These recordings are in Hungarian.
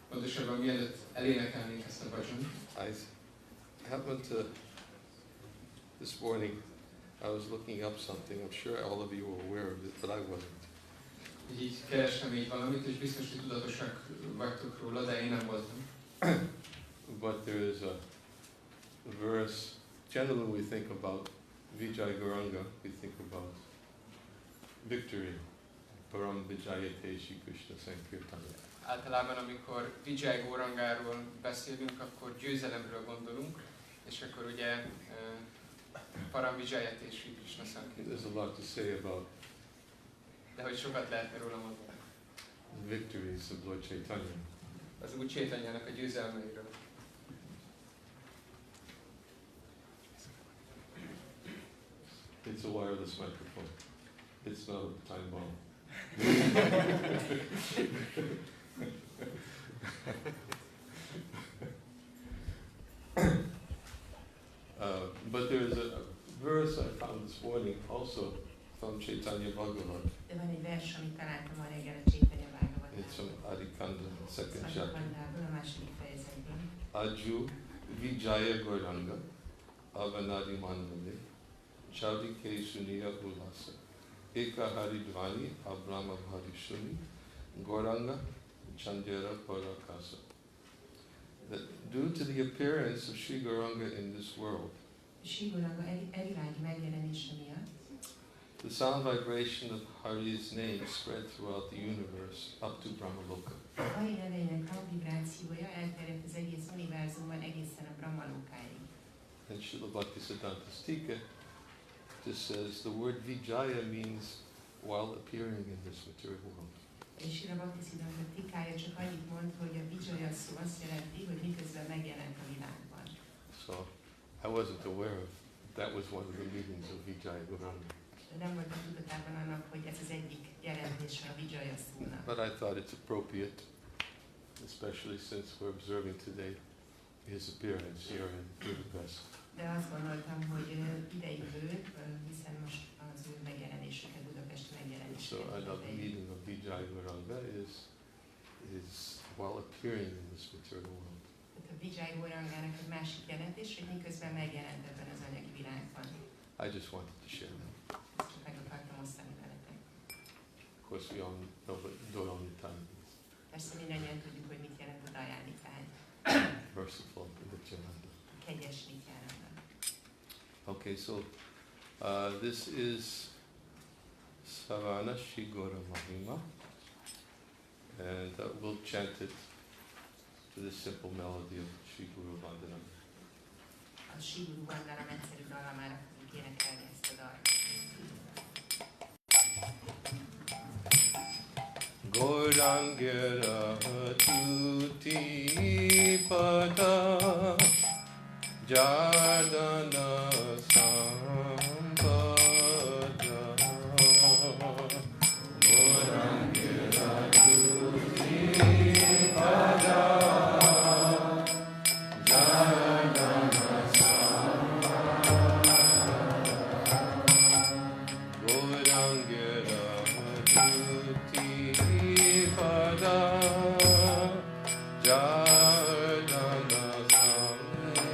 Pontosabban mielőtt elénekelnénk ezt a bhajan. I happened to, this morning, I was looking up something. I'm sure all of you are aware of it, but I wasn't. Így kerestem így valamit, és biztos, hogy tudatosak vagytok róla, de én nem voltam. But there is a verse, generally we think about Vijay Gauranga, we think about victory, Param Vijayate Shri Krishna Sankirtana. Általában, amikor Vijay Gaurangáról beszélünk, akkor győzelemről gondolunk, és akkor ugye Param Vijayate Shri Krishna Sankirtana. There's a lot to say about De hogy sokat lehetne róla mondani. the victories of Lord Chaitanya. Az Úr Chaitanyának a győzelmeiről. It's a wireless microphone. It's not a time bomb. But there's a verse I found this morning also from Chaitanya Bhagavat. De van egy vers, amit találtam ma reggel a Chaitanya Bhagavatban. It's from Adikanda, second chapter. Adikandából, a második fejezetben. Aju Vijaya Gauranga Avanadi Mandale Chavike Suniya Ulasa Eka Haridvani Abrahma Bharishuni Gauranga Chandera Parakasa. That due to the appearance of Sri Gauranga in this world, Sri Gauranga elvilági megjelenése miatt the sound vibration of Hari's name spread throughout the universe up to Brahmaloka. a Hari nevének hangvibrációja elterjedt az egész univerzumban egészen a Brahmalókáig. And Srila Bhaktisiddhanta Stika just says the word Vijaya means while appearing in this material world. És Srila Bhaktisiddhanta Tikája csak annyit mond, hogy a Vijaya szó azt jelenti, hogy miközben megjelent a világban. So I wasn't aware of that was one of the meanings of Vijaya Gauranga. Nem voltam tudatában annak, hogy ez az egyik jelentése a Vijaya szónak. But I thought it's appropriate, especially since we're observing today his appearance here in Budapest. De azt gondoltam, hogy idejövő, hiszen most az ő megjelenésüket, Budapesti So megjelenésüket. another meaning of Vijaya Gauranga is while appearing in this material world. Tehát a Vijay Gaurangának egy másik jelentés, hogy miközben megjelent ebben az anyagi világban. I just wanted to share that. Ezt csak meg akartam osztani veletek. Of course, we all know what Dharanitai means. Persze mindannyian tudjuk, hogy mit jelent a Dajanitáj. Merciful Nityananda. Kegyes Nityananda. Okay, so this is Savana Shigora Mahima, and we'll chant it to the simple melody of Shri Guru Vandanam. A Shri Guru Vandanam egyszerű dallamára fogjuk énekelni ezt a dalt. Gaurangera tuti pada jadana sampada Gaurangera tuti pada jadana sampada Gaurangera tuti pada jadana sampada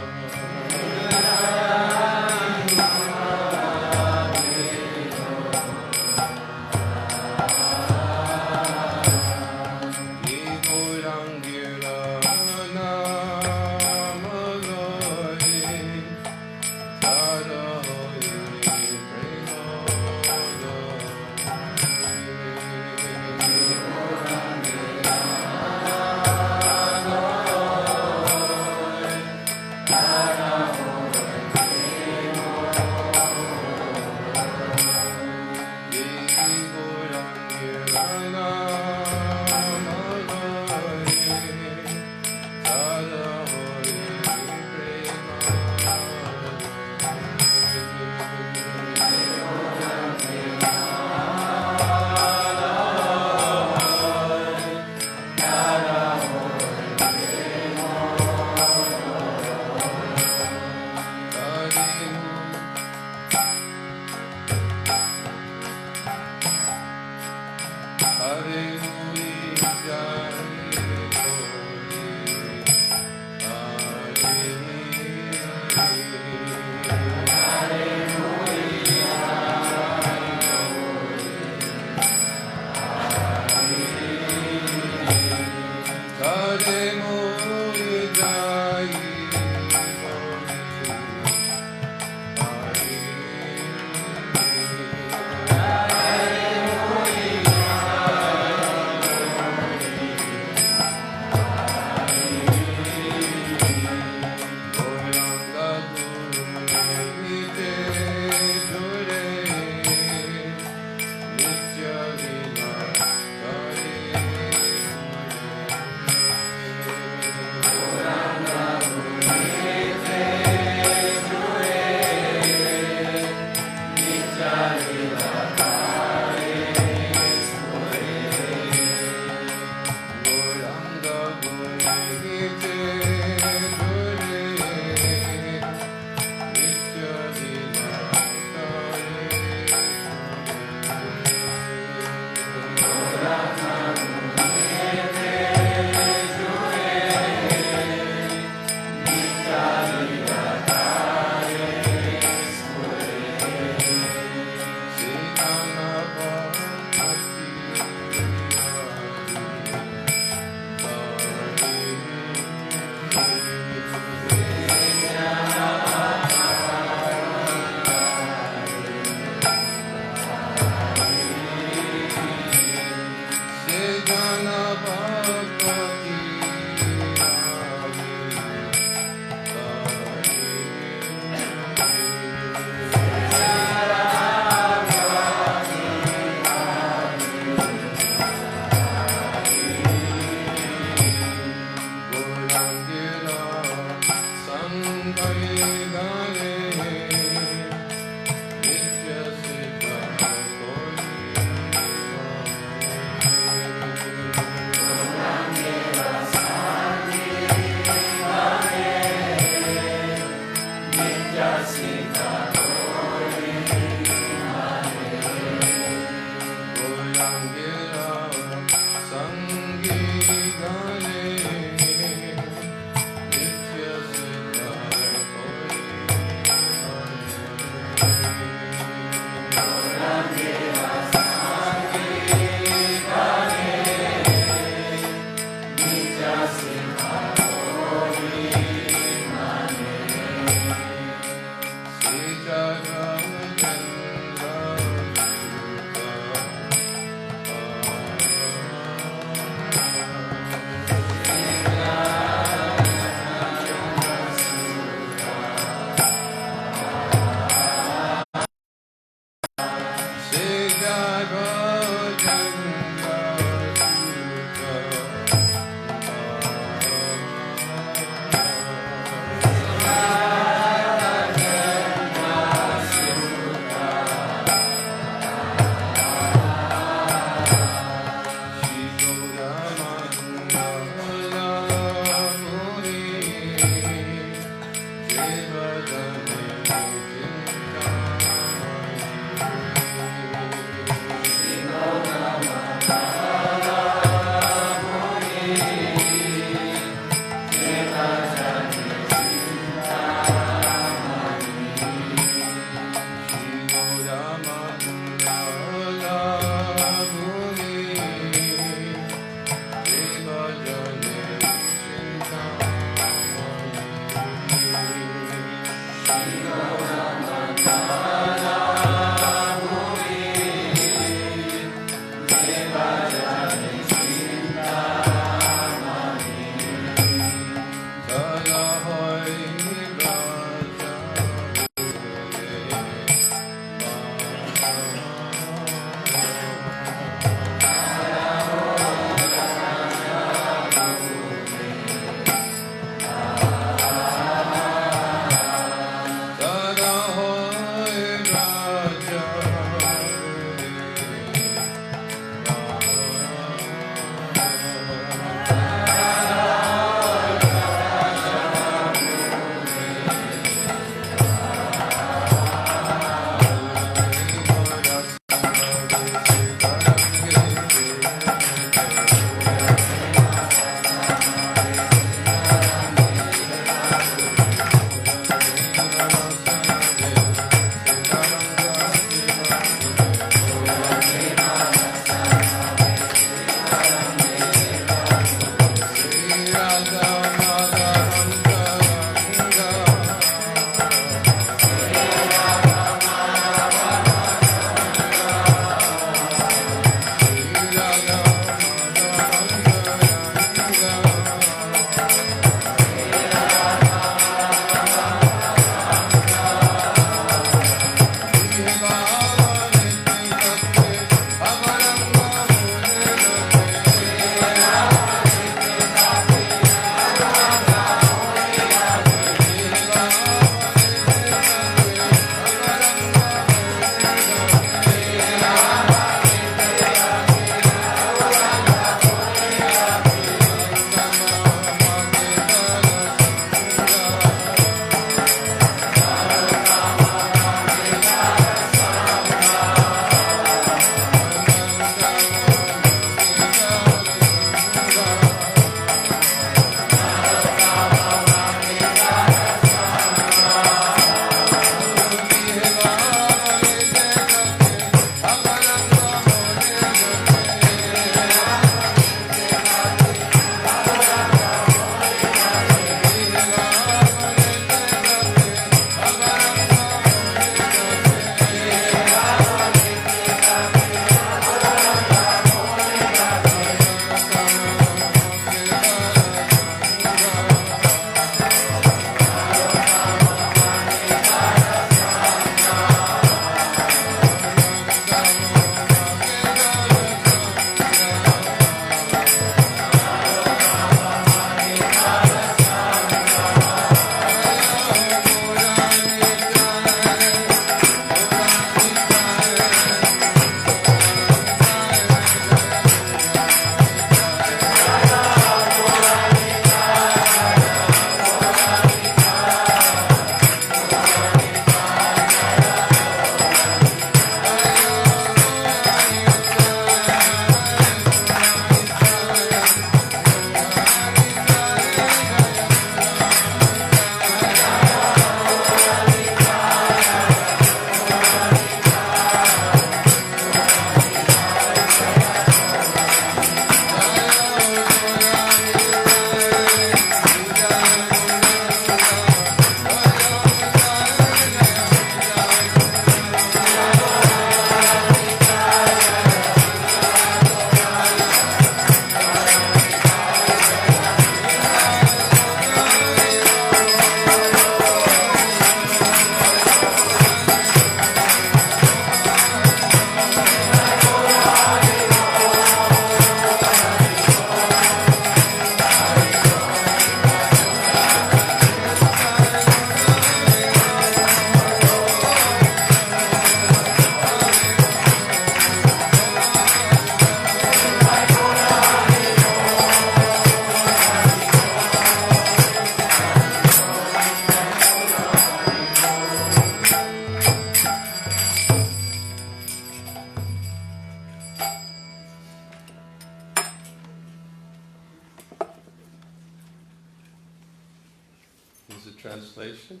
translation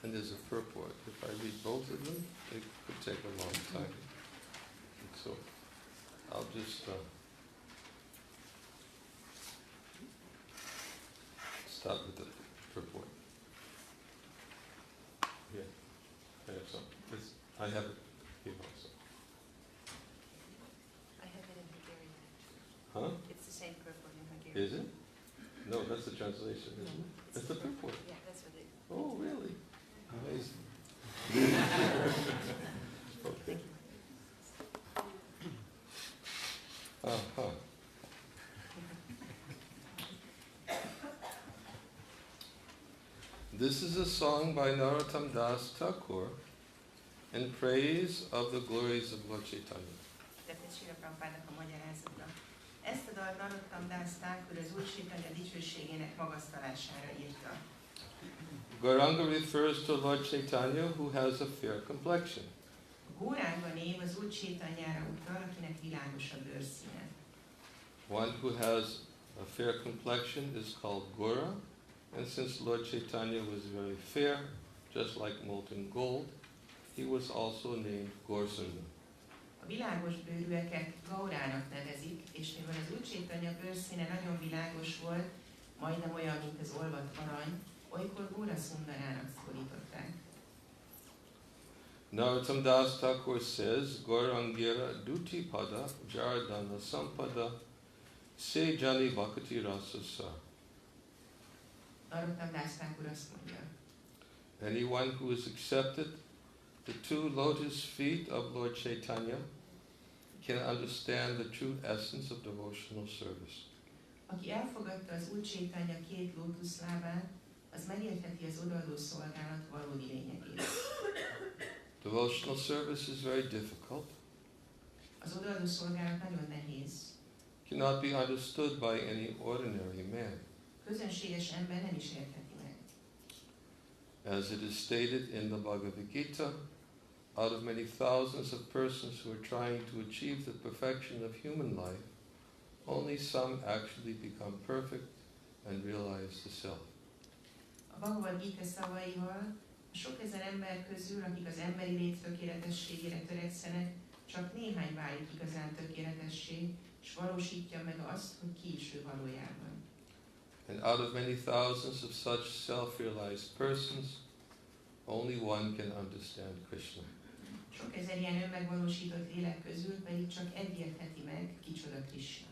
and there's a purport. If I read both of them, it could take a long time. And so I'll just start with the purport. Here, I have some. I have it here also. I have it in Hungarian. Huh? It's the same purport in Hungarian. Is it? No, that's the translation, isn't it? That's the purport. Yeah, that's what it is. Oh, really? Amazing. Okay. Uh-huh. This is a song by Narottam Das Thakur in praise of the glories of Lord Chaitanya. Ezt a dalt Narottam Das Thakur az Úr Chaitanya dicsőségének magasztalására írta. Gauranga refers to Lord Chaitanya who has a fair complexion. Gauranga név az Úr Chaitanyára utal, akinek világos a bőrszíne. One who has a fair complexion is called Gaura, and since Lord Chaitanya was very fair, just like molten gold, he was also named Gaursunda. A világos bőrűeket Gaurának nevezik, és mivel az Úr Chaitanya bőrszíne nagyon világos volt, majdnem olyan, mint az olvadt arany, olykor Gaura Sundarának szólították. Narottam Das Thakur says, Gaurangira Duti Pada Jardana Sampada Se Jani Bhakti Rasasa. Narottam Das Thakur azt mondja, Anyone who has accepted the two lotus feet of Lord Chaitanya can understand the true essence of devotional service. aki elfogadta az Úr Chaitanya két lótuszlábát, az megértheti az odaadó szolgálat valódi lényegét. Devotional service is very difficult, Az odaadó szolgálat nagyon nehéz. cannot be understood by any ordinary man. Közönséges ember nem is értheti meg. As it is stated in the Bhagavad Gita, out of many thousands of persons who are trying to achieve the perfection of human life, only some actually become perfect and realize the self. A Bhagavad Gita szavaival, a sok ezer ember közül, akik az emberi lét tökéletességére törekszenek, csak néhány válik igazán tökéletessé, és valósítja meg azt, hogy ki is ő valójában. And out of many thousands of such self-realized persons, only one can understand Krishna. Sok ezer ilyen önmegvalósított lélek közül pedig csak egy értheti meg, kicsoda Krishna.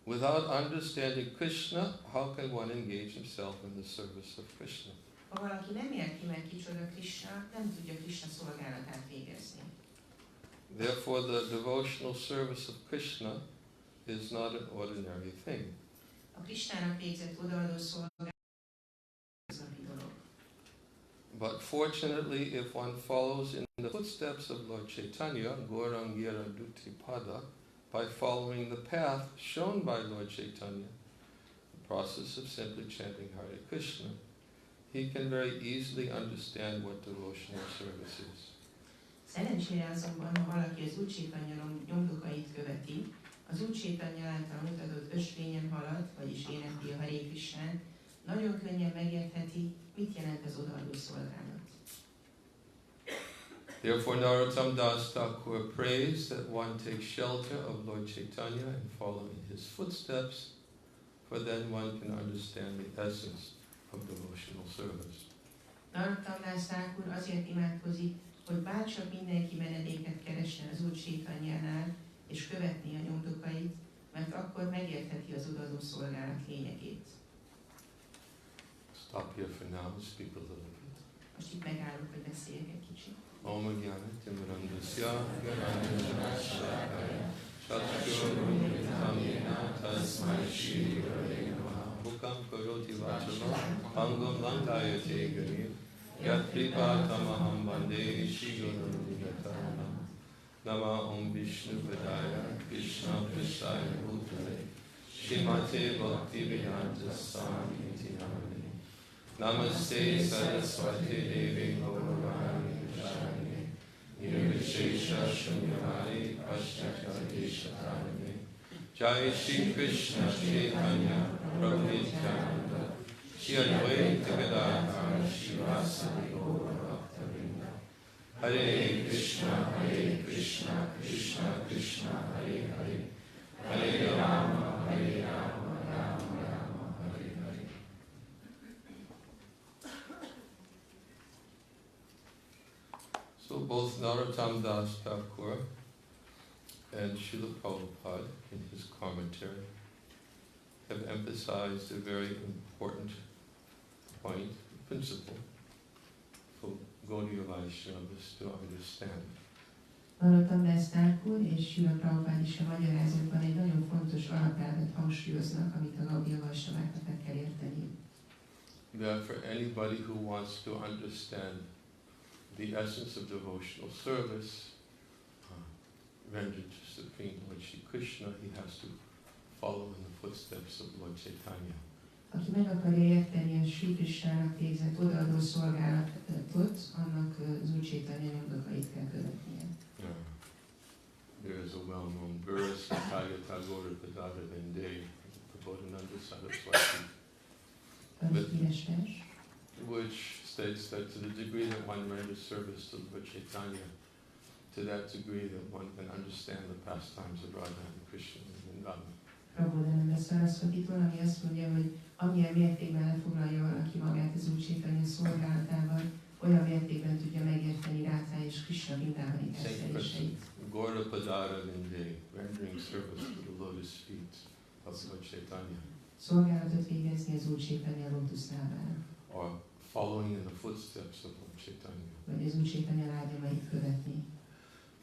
Without understanding Krishna, how can one engage himself in the service of Krishna? Ha valaki nem érti meg, kicsoda Krishna, nem tudja Krishna szolgálatát végezni. Therefore, the devotional service of Krishna is not an ordinary thing. A Krishnának végzett odaadó szolgálat az napi dolog. But fortunately, if one follows in the footsteps of Lord Chaitanya, Gaurangira Duti Pada, by following the path shown by Lord Chaitanya, the process of simply chanting Hare Krishna, he can very easily understand what devotional service is. Szerencsére azonban, ha valaki az Úr Chaitanya nyomdokait követi, az Úr Chaitanya által mutatott ösvényen halad, vagyis énekli a Hare Krishnát, nagyon könnyen megértheti, mit jelent az odaadó szolgálat. Therefore, Narottam Das Thakur prays that one takes shelter of Lord Chaitanya and follow in his footsteps, for then one can understand the essence of devotional service. Narottam Das Thakur azért imádkozik, hogy bárcsak mindenki menedéket keressen az Úr Chaitanyánál, és követni a nyomdokait, mert akkor megértheti az odaadó szolgálat lényegét. Stop here for now and speak a little bit. Most itt megállok, hogy beszéljek egy kicsit. Om Jnana Timirandasya Jnana Shakaya Shakya Yena Tasmai Shri Gurave Namaha Mukam Karoti Vachalam Angam Langayate Garim Yat Kripa Tamaham Bande Shri Guru Niranjana Nama Om Vishnu Padaya Krishna Prasaya Bhutale Shrimate Bhakti Vedanta Swami Iti Namane Namaste Saraswati Devi Gauravani Vishani Nirvishesha Shunyavadi Paschatarishtarani Jai Shri Krishna Chaitanya Prabhu Nityananda Shri Advaita Gadadhara Shivasadi Gaura Bhaktavinda. Hare Krishna, Krishna Krishna, Hare Hare, Hare Rama, Rama Rama, Hare Hare. So both Narottam Das Thakur and Srila Prabhupada in his commentary have emphasized a very important point, principle for Gaudiya Vaishnavas to understand. Narottam Das Thakur és Srila Prabhupada is a magyarázatban egy nagyon fontos alapelvet hangsúlyoznak, amit a Gaudiya Vaisnaváknak meg kell érteni. That for anybody who wants to understand the essence of devotional service, rendered to Supreme Lord Shri Krishna, he has to follow in the footsteps of Lord Chaitanya. Aki meg akarja érteni a Shri Krishnának végzett odaadó szolgálatot, annak az Úr Chaitanya nyomdokait kell követnie. There is a well-known verse, Tathagata Gaura Padada Vinde, Prabodhananda Saraswati, which states that to the degree that one renders service to Lord Chaitanya, to that degree that one can understand the pastimes of Radha and Krishna and Vrindavan. Prabodhananda Saraswatitól, ami azt mondja, hogy amilyen mértékben lefoglalja valaki magát az Úr Chaitanya szolgálatával, olyan mértékben tudja megérteni Radha és Krishna Vrindavani testteléseit. Gaura Padara Vinde, rendering service to the lotus feet of Lord Chaitanya. Szolgálatot végezni az Úr Chaitanya lótuszlábára. Or following in the footsteps of Lord Chaitanya. Vagy az Úr Chaitanya lábnyomait követni.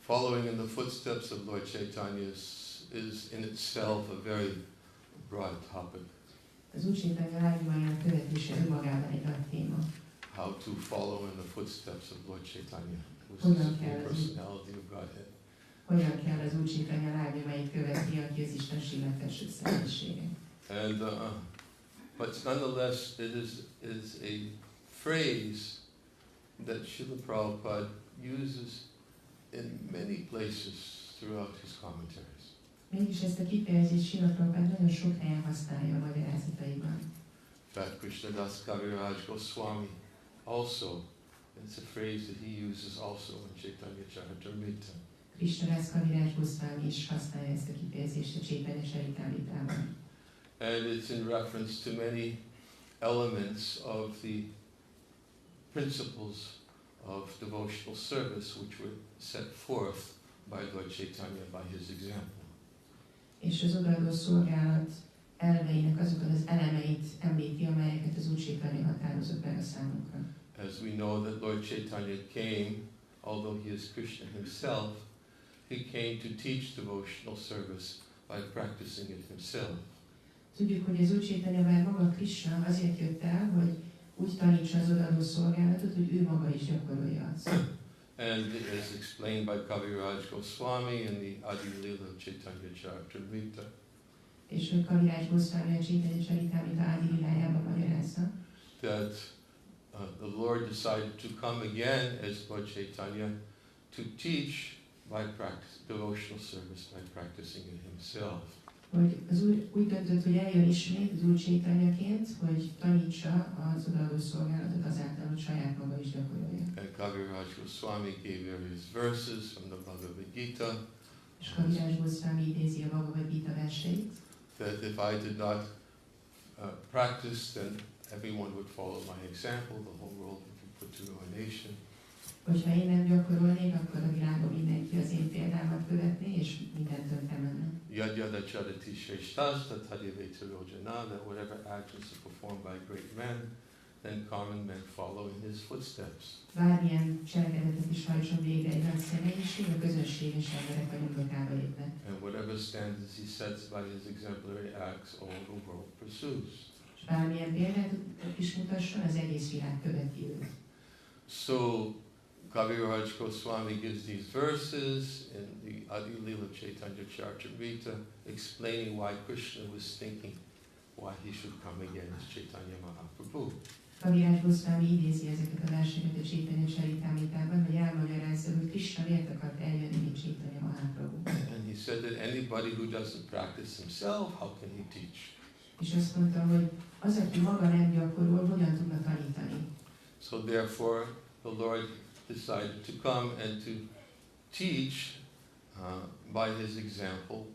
Following in the footsteps of Lord Chaitanya is in itself a very broad topic. Az Úr Chaitanya lábnyomainak követése önmagában egy nagy téma. How to follow in the footsteps of Lord Chaitanya, who is the Supreme Personality of Godhead. Hogyan kell az Úr Chaitanya lábnyomait követni, aki az Isten Srimad felső személyisége. And but nonetheless, it is a phrase that Srila Prabhupada uses in many places throughout his commentaries. Mégis ezt a kifejezést Srila Prabhupada nagyon sok helyen használja a magyarázataiban. In fact, Krishnadas Kaviraj Goswami also, it's a phrase that he uses also in Chaitanya Charitamrita. Krishnadas Kaviraj Goswami is használja ezt a kifejezést a Chaitanya Charitamritában. And it's in reference to many elements of the principles of devotional service which were set forth by Lord Chaitanya by his example. És az odaadó szolgálat elveinek azokat az elemeit említi, amelyeket az Úr Chaitanya határozott meg a számunkra. As we know that Lord Chaitanya came, although he is Krishna himself, he came to teach devotional service by practicing it himself. Tudjuk, hogy az Úr Chaitanya már maga Krishna azért jött el, hogy úgy tanítsa az odaadó szolgálatot, hogy ő maga is gyakorolja azt. And it is explained by Kaviraj Goswami in the Adi Lila Chaitanya Charitamrita. És hogy Kaviraj Goswami a Chaitanya Charitamrita Adi Lilájában magyarázza, that the Lord decided to come again as Lord Chaitanya to teach by practice, devotional service by practicing it himself. hogy az Úr úgy döntött, hogy eljön ismét az Úr Chaitanyaként, hogy tanítsa az odaadó szolgálatot azáltal, hogy saját maga is gyakorolja. And Kaviraj Goswami gave various verses from the Bhagavad Gita. És Kaviraj Goswami idézi a Bhagavad Gita verseit. That if I did not practice, then everyone would follow my example, the whole world would be put to ruination. Hogyha én nem gyakorolnék, akkor a világon mindenki az én példámat követné, és minden tönkre menne. Yad yada charati shreshtas tathadiveta rojana, that whatever actions are performed by great men, then common men follow in his footsteps. Bármilyen cselekedetet is hajtson végre egy nagy személyiség, a közönséges emberek a nyomdokába lépnek. And whatever standards he sets by his exemplary acts, all the world pursues. És bármilyen példát is mutasson, az egész világ követi őt. So Kaviraj Goswami gives these verses in the Adi Lila Chaitanya Charitamrita explaining why Krishna was thinking why he should come again as Chaitanya Mahaprabhu. Kaviraj Goswami idézi ezeket a verseket a Chaitanya Charitamritában, hogy elmagyarázza, hogy Krishna miért akart eljönni, mint Chaitanya Mahaprabhu. And he said that anybody who doesn't practice himself, how can he teach? És azt mondta, hogy Az, aki maga nem gyakorol, hogyan tudna tanítani? So therefore, the Lord decided to come and to teach by His example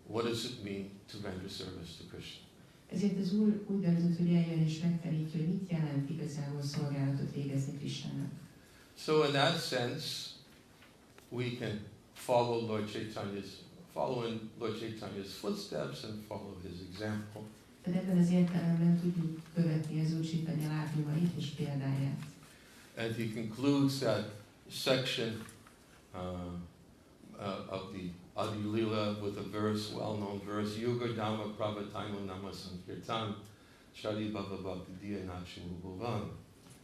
what does it mean to render service to Krishna. Ezért az Úr úgy döntött, hogy eljön és megtanítja, hogy mit jelent igazából szolgálatot végezni Krishnának. So in that sense, we can follow in Lord Chaitanya's footsteps and follow his example. Tehát ebben az értelemben tudjuk követni az Úr Chaitanya lábnyomait és példáját. And he concludes that section of the Adi Lila with a verse, well-known verse, Yuga Dhamma Prabhataimu Nama Sankirtan Shari Bhava Bhakti Diya Nachimu Bhuvan.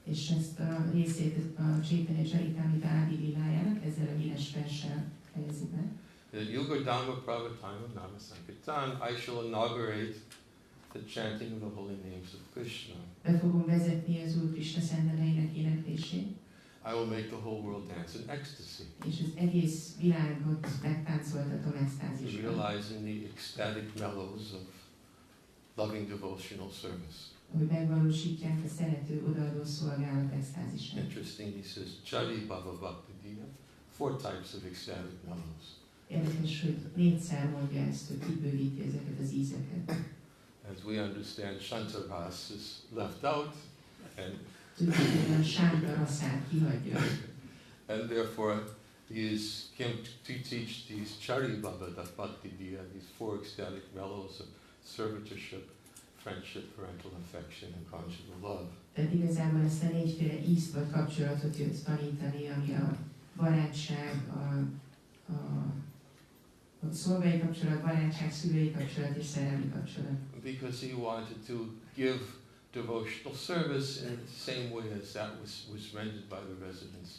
És ezt a részét a Chaitanya Charitamrita Adi Lilájának ezzel a híres verssel fejezi be. Yuga Dhamma Prabhataimu Nama Sankirtan, I shall inaugurate the chanting of the holy names of Krishna. Be fogom vezetni az Úr Krishna szent neveinek éneklését. I will make the whole world dance in ecstasy. És az egész világot megtáncoltatom extázisban. Realizing the ecstatic mellows of loving devotional service. Hogy megvalósítják a szerető odaadó szolgálat extázisát. Interesting, he says, Chari Bhava Bhakti Diya, 4 types of ecstatic mellows. Érdekes, hogy 4-szer mondja ezt, hogy kibővíti ezeket az ízeket. As we understand, Shantaras is left out, and Tudjuk, hogy a sánta rasszát kihagyja. and therefore he came to teach these Chari Bhava Bhakti Diya, these 4 ecstatic mellows of servitorship, friendship, parental affection, and conjugal love. Tehát igazából ezt a 4-féle ízt vagy kapcsolatot jött tanítani, ami a barátság, a szolgai kapcsolat, barátság, szülői kapcsolat és szerelmi kapcsolat. Because he wanted to give devotional service in the same way as that was rendered by the residents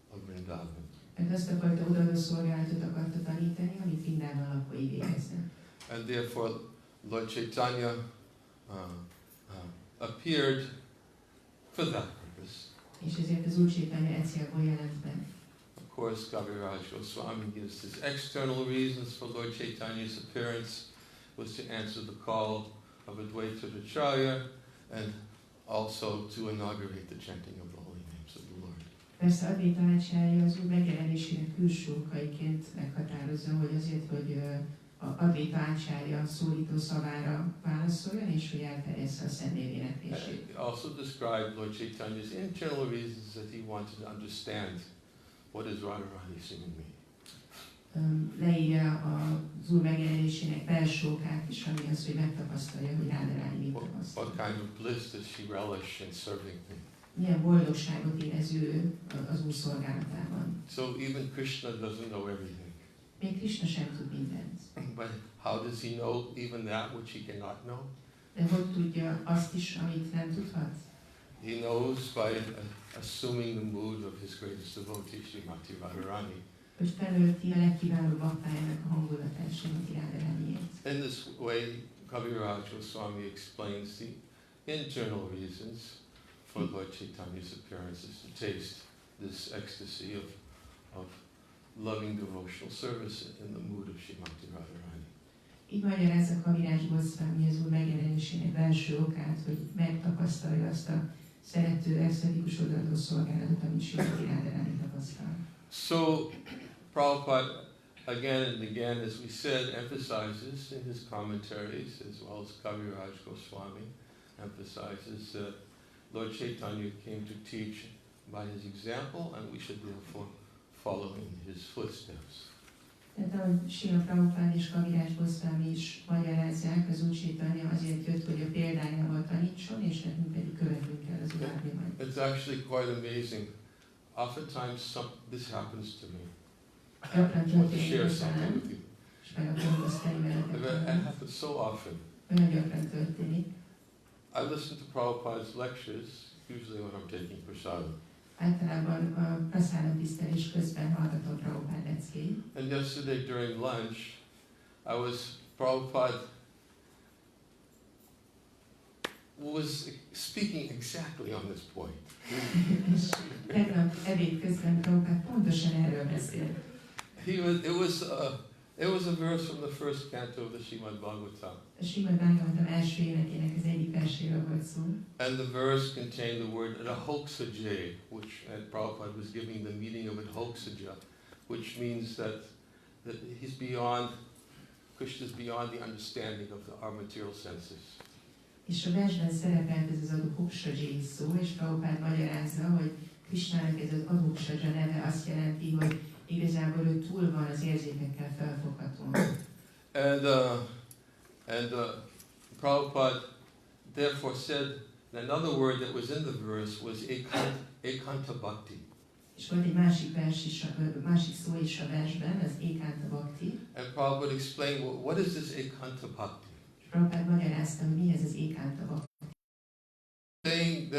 of Vrindavan. Mert azt a fajta odaadó szolgálatot akarta tanítani, amit Vrindában lakói végeznek. And therefore Lord Chaitanya appeared for that purpose. És ezért az Úr Chaitanya e célból jelent meg. Of course, Kaviraj Goswami gives his external reasons for Lord Chaitanya's appearance was to answer the call of Advaita Acharya and also to inaugurate the chanting of the holy names of the Lord. Persze Advaita Acharya az Úr megjelenésének külső okaiként meghatározza, hogy azért, hogy Advaita Acharya szólító szavára válaszoljon, és hogy elterjessze a szentnév éneklését. He also described Lord Chaitanya's internal reasons that he wanted to understand what is Radharani singing me. Leírja az Úr megjelenésének belső okát is, ami az, hogy megtapasztalja, hogy Radharani mit tapasztal. What kind of bliss does she relish in serving me? Milyen boldogságot érez ő az Úr szolgálatában. So even Krishna doesn't know everything. Még Krishna sem tud mindent. But how does he know even that which he cannot know? De hogy tudja azt is, amit nem tudhat? He knows by assuming the mood of his greatest devotee, Srimati Radharani. Hogy felölti a legkiválóbb baktájának a hangulatát, Srimati Radharaniét. In this way, Kaviraj Goswami explains the internal reasons for Lord Chaitanya's appearances to taste this ecstasy of loving devotional service in the mood of Srimati Radharani. Így magyarázza Kaviraj Goswami az Úr megjelenésének belső okát, hogy megtapasztalja azt a szerető, extatikus odaadó szolgálatot, amit Srimati Radharani tapasztal. So, Prabhupada, again and again, as we said, emphasizes in his commentaries, as well as Kaviraj Goswami emphasizes that Lord Chaitanya came to teach by his example, and we should therefore follow in his footsteps. Tehát ahogy Srila Prabhupád és Kaviraj Goswami is magyarázzák, az Úr Chaitanya azért jött, hogy a példájával tanítson, és nekünk pedig követnünk kell az Úr lábnyomait. It's actually quite amazing. Oftentimes this happens to me. Gyakran I want to történik share ez something velem, with you. és meg akarom osztani It veletek. happens so often. Olyan gyakran történik. I listen to Prabhupada's lectures, usually when I'm taking prasadam. Általában a praszáda tisztelés közben hallgatom Prabhupád leckéit. And yesterday during lunch, Prabhupada was speaking exactly on this point. És tegnap ebéd közben Prabhupád pontosan erről beszélt. It was a verse from the first canto of the Srimad Bhagavatam. A Srimad Bhagavatam első énekének az egyik verséről volt szó. And the verse contained the word Rahoksaje, which Prabhupada was giving the meaning of it, Hoksaja, which means that he's beyond, Krishna is beyond the understanding of our material senses. És a versben szerepelt ez az Adhoksaja szó, és Prabhupád magyarázza, hogy Krishnának ez az Adhoksaja neve azt jelenti, hogy igazából ő túl van az érzékekkel felfoghatón. And Prabhupada therefore said another word that was in the verse was ekanta bhakti. És volt egy másik vers is, másik szó is a versben, az ekanta bhakti. And Prabhupada explained, well, what is this ekanta bhakti? És Prabhupád magyarázta, hogy mi ez az ekanta bhakti. Saying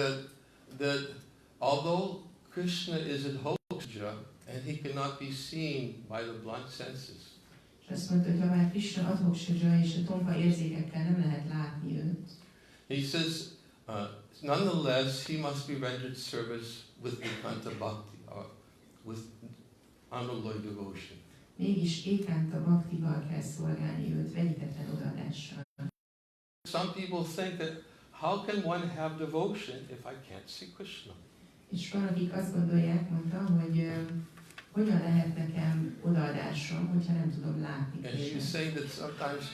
that although Krishna is at Hoksaja and he cannot be seen by the blunt senses. És azt mondta, hogy ha már Krishna Adhoksaja és a tompa érzékekkel nem lehet látni őt. He says, nonetheless, he must be rendered service with ekanta bhakti, or with anulay devotion. Mégis ekanta bhaktival kell szolgálni őt, vegyítetlen odaadással. Some people think that how can one have devotion if I can't see Krishna? És van, akik azt gondolják, mondtam, hogy hogyan lehet nekem odaadásom, hogyha nem tudom látni And he was Krishnát. saying that sometimes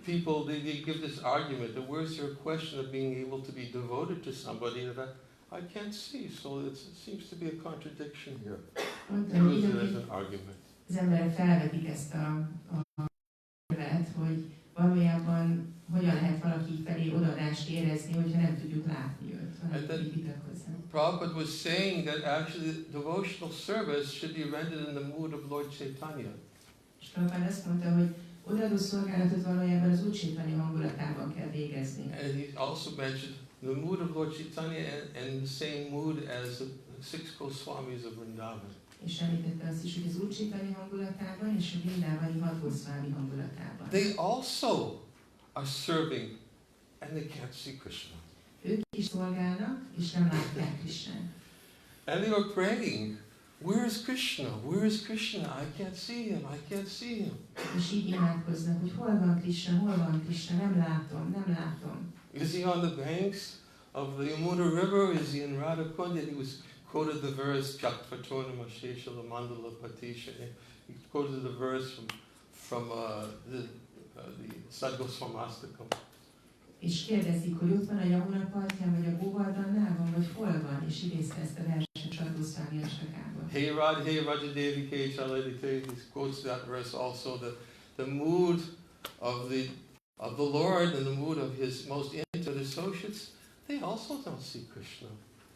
people, they give this argument that where's your question of being able to be devoted to somebody that I can't see, so it seems to be a contradiction here. Mondtam, hogy Use it as időnként an argument. az emberek felvetik ezt a követ, hogy valójában hogyan lehet valaki felé odaadást érezni, hogyha nem tudjuk látni őt. Van, akik vitatkoznak. Prabhupada was saying that actually devotional service should be rendered in the mood of Lord Chaitanya. És Prabhupád azt mondta, hogy odaadó szolgálatot valójában az Úr Chaitanya hangulatában kell végezni. And he also mentioned the mood of Lord Chaitanya and the same mood as the 6 Goswamis of Vrindavan. És említette azt is, hogy az Úr Chaitanya hangulatában és a Vrindávani 6 Goswami hangulatában. They also are serving and they can't see Krishna. Ők is szolgálnak, és nem látják Krishnát. And they were praying, where is Krishna? Where is Krishna? I can't see him, I can't see him. És így imádkoznak, hogy hol van Krishna, nem látom. Is he on the banks of the Yamuna River? Is he in Radhakund? And he was quoted the verse, Chakvatornama Sheshala Mandala Patisha. He quoted the verse from the Sadgosvamastakam. És kérdezik, hogy ott van a Yamuna partján, vagy a Govardhannál van, vagy hol van, és idézte ezt a verset Sadgoswami Astakában. Hey Rajadevi Ke Chaladite, he quotes that verse also, the mood of the Lord and the mood of his most intimate associates, they also don't see Krishna,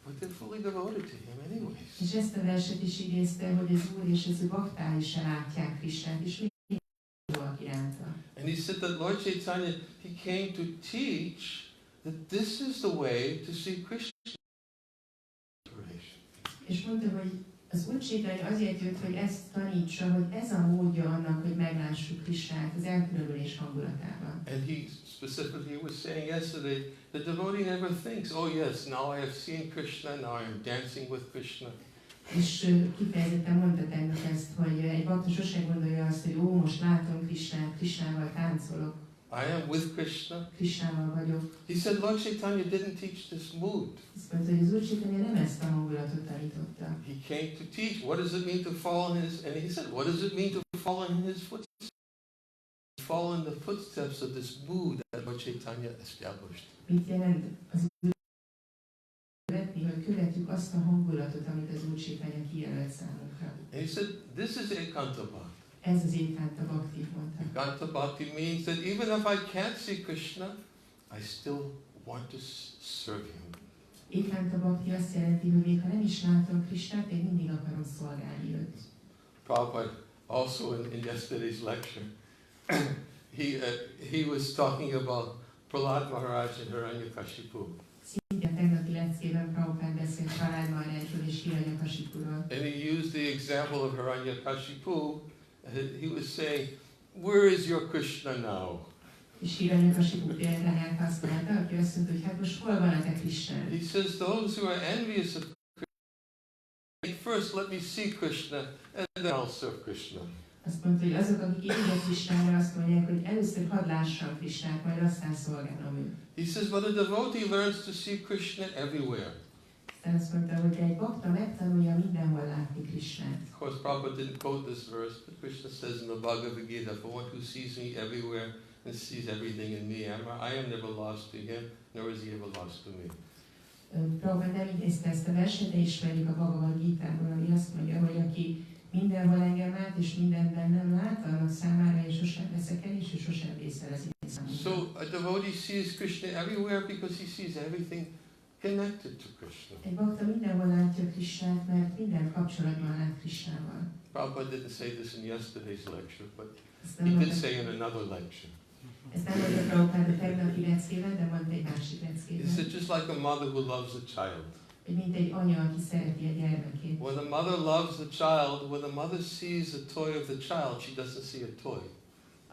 but they're fully devoted to him anyways. És ezt a verset is idézte, hogy az Úr és az ő baktái se látják Krishnát, és még iránta. And he said that Lord Chaitanya, he came to teach that this is the way to see Krishna. És mondta, hogy az Úr Chaitanya azért jött, hogy ezt tanítsa, hogy ez a módja annak, hogy meglássuk Krishnát az elkülönülés hangulatában. And he specifically was saying yesterday, the devotee never thinks, oh yes, now I have seen Krishna, now I am dancing with Krishna. És kifejezetten mondta tegnap ezt, hogy egy bakta sose gondolja azt, hogy ó, most látom Krishnát, Krishnával táncolok. I am with Krishna. Krishnával vagyok. He said Lord Chaitanya didn't teach this mood. Azt mondta, hogy az Úr Chaitanya nem ezt a hangulatot tanította. He came to teach what does it mean to follow in his, and he said, what does it mean to follow in his footsteps? Follow in the footsteps of this mood that Lord Chaitanya established. Mit jelent az hogy követjük azt a hangulatot, amit az Úr Chaitanya kijelölt számunkra. And he said, this is ekanta bhakti. Ez az ekanta bhakti, mondta. Ekanta bhakti means that even if I can't see Krishna, I still want to serve him. Ekanta bhakti azt jelenti, hogy még ha nem is látom Krishnát, én mindig akarom szolgálni őt. Prabhupada also in yesterday's lecture, he was talking about Prahlad Maharaj and Hiranyakashipu. Szintén tegnapi leckében Prabhupád beszélt Prahlad Maharajról és Hiranyakashipuról. And he used the example of Hiranyakashipu. He was saying, where is your Krishna now? És Hiranyakashipu példáját használta, aki azt mondta, hogy hát most hol van a te Krishnád? He says, those who are envious of Krishna, first let me see Krishna, and then I'll serve Krishna. Azt mondta, hogy azok, akik irigyek Krisnára, azt mondják, hogy először hadd lássam Krisnát, majd aztán szolgálom őt. He says, but a devotee learns to see Krishna everywhere. Aztán azt mondta, hogy egy bakta megtanulja mindenhol látni Krisnát. Of course, Prabhupada didn't quote this verse, but Krishna says in the Bhagavad Gita, for one who sees me everywhere and sees everything in me, I am never lost to him, nor is he ever lost to me. Prabhupada nem idézte ezt a verset, de ismerjük a Bhagavad Gita-ból, ami azt mondja, hogy aki mindenhol engem lát, és minden bennem lát, annak számára én sosem veszek el, és ő sosem vészel az én számomra. So a devotee sees Krishna everywhere because he sees everything connected to Krishna. Egy bakta mindenhol látja Krisnát, mert minden kapcsolatban lát Krisnával. Prabhupada didn't say this in yesterday's lecture, but he did say in another lecture. Ezt nem mondja Prabhupada tegnapi leckében, de mondta egy másik He leckében. said just like a mother who loves a child. Hogy mint egy anya, aki szereti a gyermekét. When a mother loves the child, when the mother sees a toy of the child, she doesn't see a toy.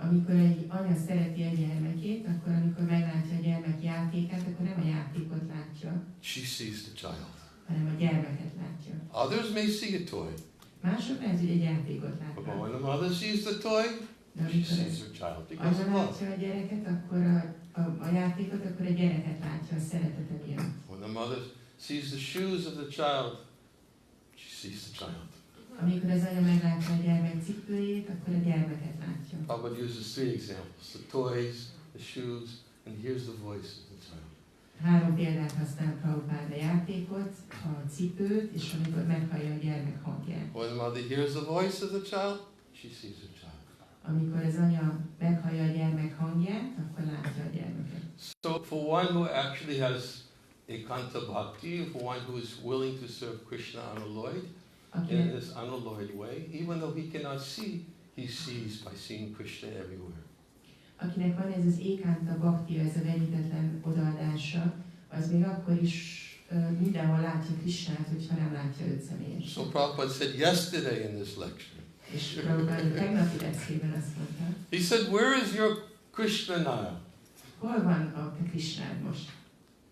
Amikor egy anya szereti a gyermekét, akkor amikor meglátja a gyermek játékát, akkor nem a játékot látja, She sees the child. hanem a gyermeket látja. Others may see a toy, Mások lehet, hogy egy játékot but látnak. when the mother sees the toy, De she amikor sees her child because of anya love. látja a gyereket, akkor a játékot, akkor a gyereket látja a szeretete miatt. When the mother sees the shoes of the child, she sees the child. Amikor az anya meglátja a gyermek cipőjét, akkor a gyermeket látja. Prabhupada uses three examples, the toys, the shoes, and here's the voice of the child. 3 példát használ Prabhupád, a játékot, a cipőt, és amikor meghallja a gyermek hangját. When the mother hears the voice of the child, she sees her child. Amikor az anya meghallja a gyermek hangját, akkor látja a gyermeket. So for one who actually has ekanta bhakti, for one who is willing to serve Krishna unalloyed, in Akinek, this unalloyed way, even though he cannot see, he sees by seeing Krishna everywhere. akinek van ez az ékánta bhakti, ez a vegyítetlen odaadása, az még akkor is mindenhol látja Krisnát, hogyha nem látja őt személyesen. So Prabhupada said yesterday in this lecture, És Prabhupád a tegnapi leckében azt mondta, he said, where is your Krishna now? hol van a te Krisnád most?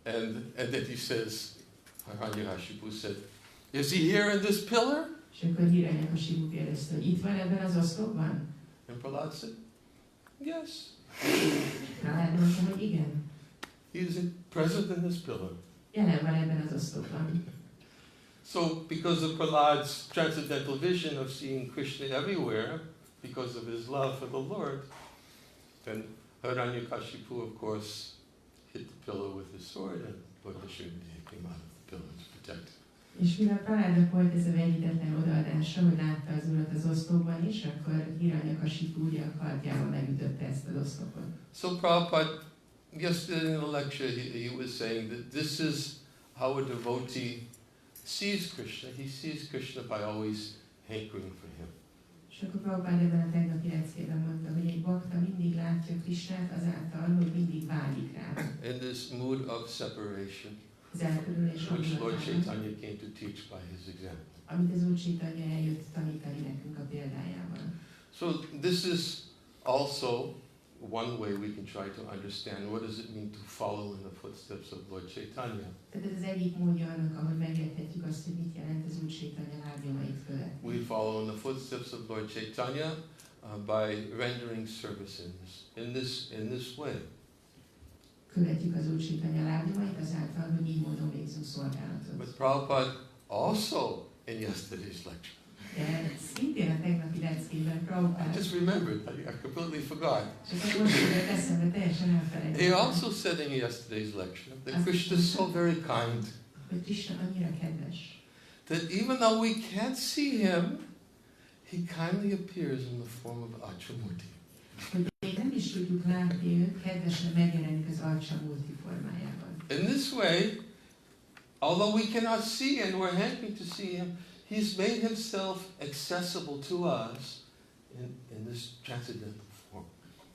And then he says, Hiranyakashipu said, is he here in this pillar? És akkor Hiranyakashipu kérdezte, hogy itt van ebben az oszlopban? And Prahlad said, yes. Prahlad mondta, hogy igen. He is present in this pillar. Jelen van ebben az oszlopban. So because of Prahlad's transcendental vision of seeing Krishna everywhere, because of his love for the Lord, then Hiranyakashipu, of course, hit the pillar with his sword, and Lord Chaitanya came out of the pillar to protect him. És mivel Prahládnak volt ez a vegyítetlen odaadása, hogy látta az urat az oszlopban is, akkor Hiranyakashipu ugye a kardjával megütötte ezt az oszlopot. So Prabhupada, yesterday in the lecture, he was saying that this is how a devotee sees Krishna. He sees Krishna by always hankering for him. És akkor Prabhupád ebben a tegnapi leckében mondta, hogy egy bakta mindig látja Krisnát azáltal, hogy mindig vágyik rá. In this mood of separation, Az elkülönülés which Lord hangulatában, Chaitanya came to teach by his example. amit az Úr Chaitanya eljött tanítani nekünk a példájával. So this is also one way we can try to understand what does it mean to follow in the footsteps of Lord Chaitanya. Tehát ez az egyik módja annak, ahogy megérthetjük azt, hogy mit jelent az Úr Chaitanya lábnyomait követni. We follow in the footsteps of Lord Chaitanya by rendering service in this way. Követjük az Úr Chaitanya lábnyomait azáltal, hogy így módon végzünk szolgálatot. But Prabhupada also in yesterday's lecture, De szintén a tegnapi leckében I Prabhupád, just remembered, I completely forgot. csak akkor most jutott eszembe, teljesen He elfelejtettem, also said in yesterday's lecture that Krishna is so very kind hogy Krishna annyira kedves, that even though we can't see him, he kindly appears in the form of Achamurti. hogy még nem is tudjuk látni őt, kedvesen megjelenik az Achamurti formájában. In this way, although we cannot see and we're happy to see him, he's made himself accessible to us in this transcendental form.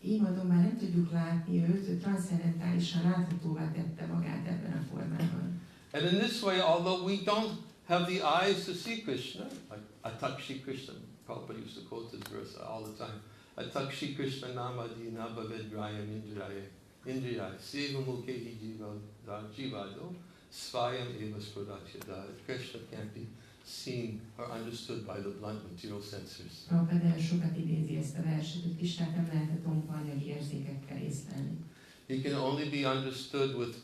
Így módon már nem tudjuk látni őt, ő transzcendentálisan láthatóvá tette magát ebben a formában. And in this way, although we don't have the eyes to see Krishna, like Atakshi Krishna, Prabhupada used to quote this verse all the time, Atakshi Krishna namadi nabavedrayam indriyaya sevamukhe jivado svayam eva spradachyada. Krishna can't be seen or understood by the blunt material senses. Prabhupád nagyon sokat idézi ezt a verset, hogy Krisnát nem lehet a tompa anyagi érzékekkel észlelni. He can only be understood with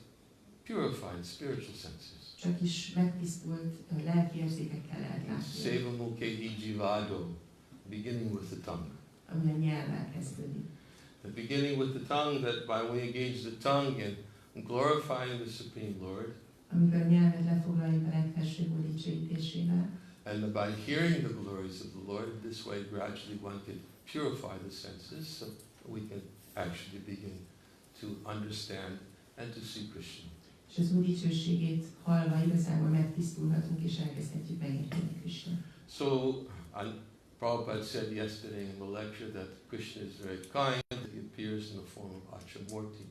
purified spiritual senses. Csak is megtisztult lelki érzékekkel lehet látni. Seva mukhe jivado, beginning with the tongue. Ami a nyelvvel kezdődik. The beginning with the tongue, that by we engage the tongue in glorifying the Supreme Lord, Amikor a nyelvet lefoglaljuk a legfelsőbb Úr dicsőítésével, and by hearing the glories of the Lord, this way gradually one can purify the senses, so we can actually begin to understand and to see Krishna. és az Úr dicsőségét hallva igazából megtisztulhatunk, és elkezdhetjük megérteni Krishna. So, Prabhupada said yesterday in the lecture that Krishna is very kind, that he appears in the form of Achamurti,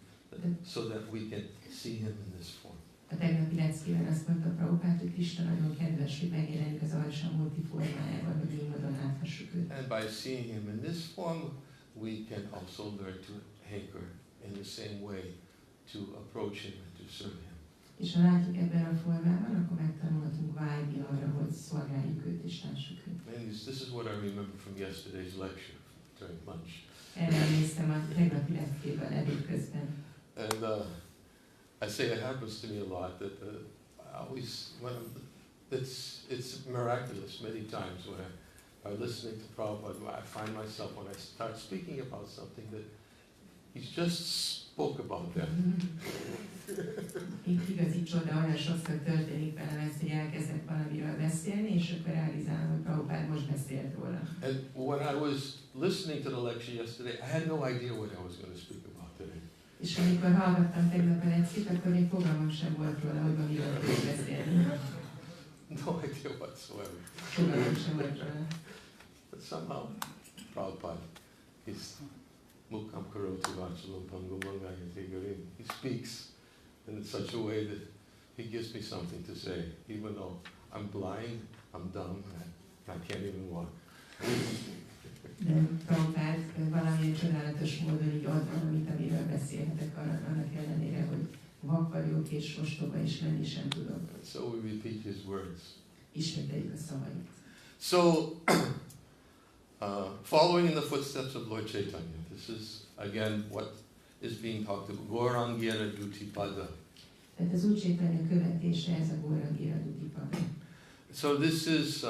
so that we can see him in this form. A tegnapi leckében azt mondta Prabhupád, hogy Krishna nagyon kedves, hogy megjelenik az Achamurti formájában, hogy így módon láthassuk őt. And by seeing him in this form, we can also learn to hanker in the same way to approach him and to serve him. És ha látjuk ebben a formában, akkor megtanulhatunk vágyni arra, hogy szolgáljuk őt és lássuk őt. And this is what I remember from yesterday's lecture during lunch. Erre emlékszem a tegnapi leckében ebéd közben. And I say it happens to me a lot that I always, it's miraculous many times when by listening to Prabhupada, I find myself when I start speaking about something that he's just spoke about that. Igazi csoda, olyan sokszor történik velem ez, hogy elkezdek valamiről beszélni, és akkor realizálom, hogy Prabhupád most beszélt róla. And when I was listening to the lecture yesterday, I had no idea what I was going to speak about today. És amikor hallgattam tegnap a leckét, akkor még fogalmam sem volt róla, hogy ma miről fogok beszélni. No idea whatsoever. Fogalmam sem volt róla. But somehow, Prabhupada, he's Mukam Karoti Vachalam Pangam Mangayate Garim. He speaks in such a way that he gives me something to say, even though I'm blind, I'm dumb, and I can't even walk. De Prabhupád valamilyen csodálatos módon így ad valamit, amiről beszélhetek, annak ellenére, hogy vak vagyok és ostoba, és menni sem tudok. So we repeat his words. Ismételjük a szavait. So, following in the footsteps of Lord Chaitanya, this is again what is being talked about. Gaurangira Dutipada. Tehát az Úr Chaitanya követése, ez a Gaurangira Dutipada. So this is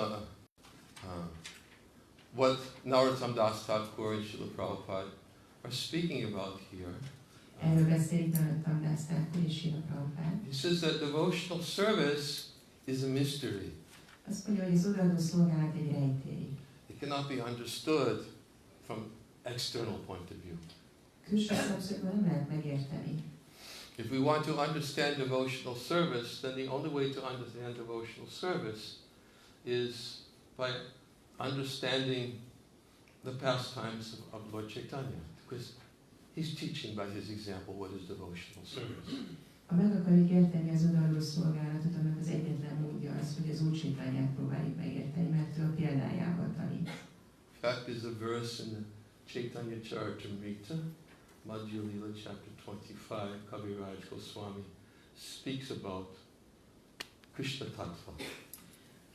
what Narottam Das Thakur and Srila Prabhupada are speaking about here. Erről beszélik Narottam Das Thakur és Srila Prabhupada. He says that devotional service is a mystery. Azt mondja, hogy az odaadó szolgálat egy rejtély. It cannot be understood from external point of view. Külső szemszögből nem lehet megérteni. If we want to understand devotional service, then the only way to understand devotional service is by understanding the pastimes of Lord Chaitanya, because he's teaching by his example what is devotional service. Ha meg akarjuk érteni az odaadó szolgálatot, annak az egyetlen módja az, hogy az Úr Chaitanyát próbáljuk megérteni, mert ő a példájával tanít. In fact, there's a verse in the Chaitanya Charitamrita, Madhya Lila, chapter 25, Kaviraj Goswami speaks about Krishna Tattva.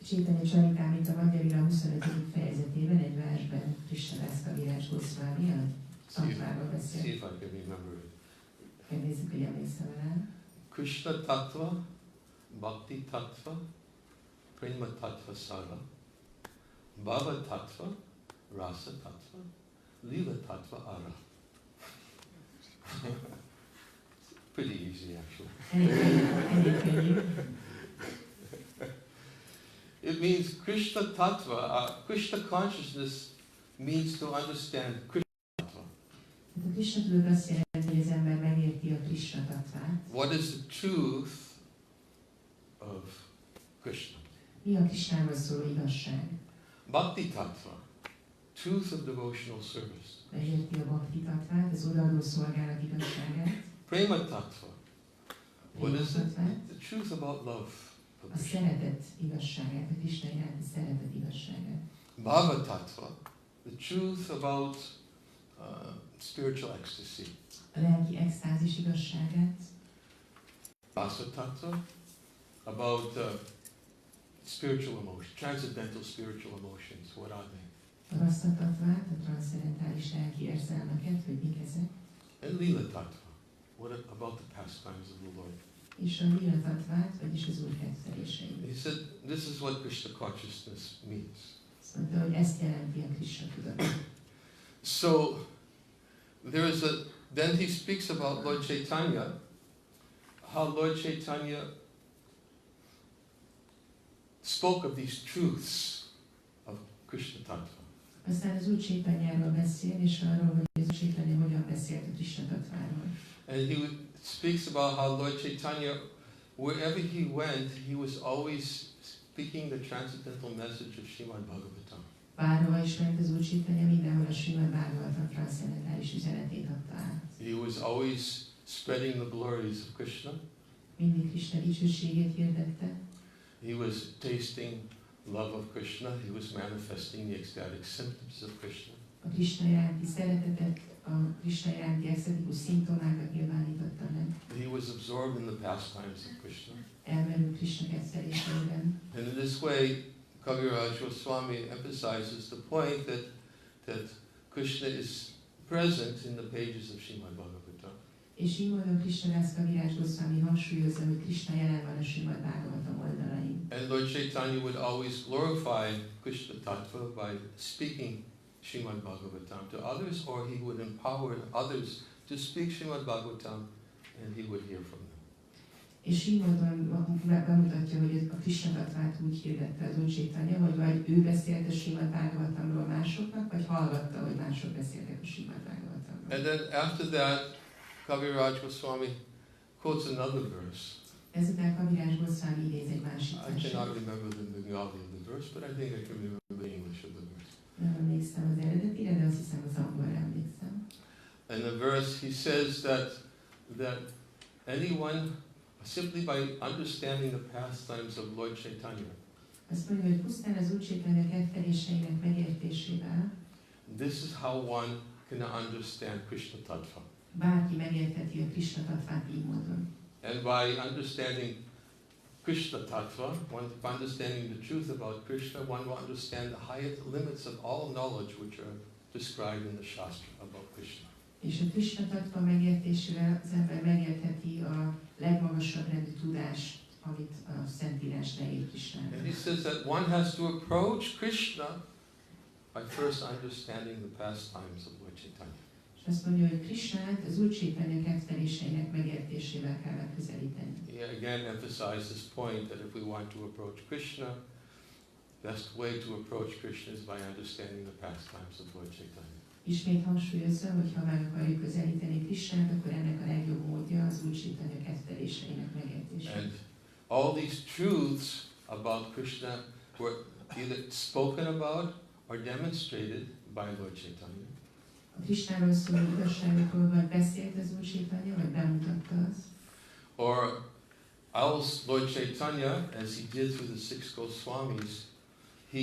Chaitanya Charitamrita Madhya Lila 25. fejezetében egy versben Krishna Das Kaviraj Goswami a tattváról beszél. See if I can remember it. Megnézzük, hogy emlékszem rá. Krishna Tattva, Bhakti Tattva, Prema Tattva Sara, Bhava Tattva, Rasa Tattva, Lila Tattva Ara. It's pretty easy actually. It means Krishna Tattva, Krishna consciousness means to understand Krishna Tattva. A Krishna tudat azt jelenti, hogy az ember megérti a Krishna tattvát. What is the truth of Krishna? Mi a Krishnáról szóló igazság? Bhakti Tattva, truth of devotional service. Megérti a Bhakti tattvát, az odaadó szolgálat igazságát. Prema Tattva, what is it? The truth about love. A szeretet igazságát, a Krishna iránti szeretet igazságát. Bhava Tattva, the truth about spiritual ecstasy. A lelki extázis igazságát. Rasa Tattva, about spiritual emotions, transcendental spiritual emotions. What are they? A rasszatatvát, a transzcendentális lelki érzelmeket, hogy mik ezek? And lila tattva. What about the pastimes of the Lord? És a lila tatvát, vagyis az Úr kedvelései. He said, this is what Krishna consciousness means. Azt mondta, hogy ezt jelenti a Krishna tudat. So, then he speaks about Lord Chaitanya, how Lord Chaitanya spoke of these truths of Krishna Tattva. Aztán az Úr Chaitanyáról beszél, és arról, hogy az Úr Chaitanya hogyan beszélt a Krishna tattváról. And he speaks about how Lord Chaitanya, wherever he went, he was always speaking the transcendental message of Srimad Bhagavatam. Bárhova is ment az Úr Chaitanya, mindenhol a Srimad Bhagavatam transzcendentális üzenetét adta át. He was always spreading the glories of Krishna. Mindig Krishna dicsőségét hirdette. He was tasting love of Krishna. He was manifesting the ecstatic symptoms of Krishna. A Krishna iránti szeretetet, a Krishna iránti extatikus szimptomákat nyilvánította meg. He was absorbed in the pastimes of Krishna. Elmerült Krishna kedvelésében. And in this way, Kaviraj Swami emphasizes the point that Krishna is present in the pages of Srimad Bhagavatam. És így módon Krishna Das Kaviraj Goswami hangsúlyozza, hogy Krishna jelen van a Srimad Bhagavatam oldalain. And Lord Chaitanya would always glorify Krishna Tattva by speaking Srimad Bhagavatam to others, or he would empower others to speak Srimad Bhagavatam and he would hear from them. És így módon bemutatja, hogy a Krishna tattvát úgy hirdette az Úr Chaitanya, hogy vagy ő beszélt a Srimad Bhagavatamról másoknak, vagy hallgatta, hogy mások beszéltek a Srimad Bhagavatamról. And then after that, Kaviraj Goswami quotes another verse. Ezután Kaviraj Goswami idéz egy másik I verset. cannot remember the Bengali of the verse, but I think I can remember the English of the verse. Nem emlékszem az eredetire, de azt hiszem az angolra emlékszem. In the verse he says that anyone, simply by understanding the pastimes of Lord Chaitanya, Azt mondja, hogy pusztán az Úr Chaitanya kedveléseinek megértésével this is how one can understand Krishna Tattva. bárki megértheti a Krishna tattvát így módon. And by understanding Krishna Tattva, by understanding the truth about Krishna, one will understand the highest limits of all knowledge which are described in the Shastra about Krishna. És a Krishna tattva megértésével az ember megértheti a legmagasabb rendű tudást, amit a Szentírás leír Krishnára. And he says that one has to approach Krishna by first understanding the pastimes of Lord Chaitanya. És azt mondja, hogy Krishnát az Úr Chaitanya kedveléseinek megértésével kell megközelíteni. He again emphasizes this point that if we want to approach Krishna, best way to approach Krishna is by understanding the pastimes of Lord Chaitanya. Ismét hangsúlyozza, hogy ha meg akarjuk közelíteni Krishnát, akkor ennek a legjobb módja az Úr Chaitanya kedveléseinek megértése. And all these truths about Krishna were either spoken about or demonstrated by Lord Chaitanya. A Krishnáról szóló igazságokról vagy beszélt az Úr Chaitanya, vagy bemutatta azt. Or else Lord Chaitanya, as he did through the six Goswamis, he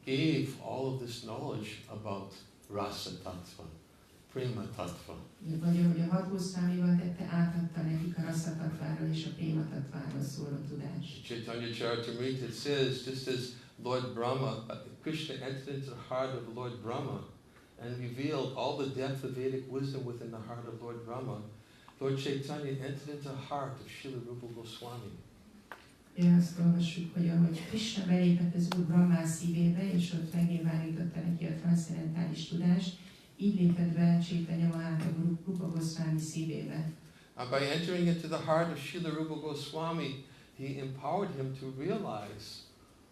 gave all of this knowledge about Rasa Tattva, Prema Tattva. Vagy ahogy a hat Goswamival tette, átadta nekik a Rasa tattváról és a Prema tattváról szóló tudást. Chaitanya Charitamrita says, just as Lord Brahma, Krishna entered into the heart of Lord Brahma and revealed all the depth of Vedic wisdom within the heart of Lord Brahma, Lord Chaitanya entered into the heart of Srila Rupa Goswami. Azt olvassuk, hogy ahogy Krishna belépett az Úr Brahma szívébe, és ott megnyilvánította neki a transzcendentális tudást, így lépett be Chaitanya Mahaprabhu Rupa Goswami szívébe. And by entering into the heart of Srila Rupa Goswami, he empowered him to realize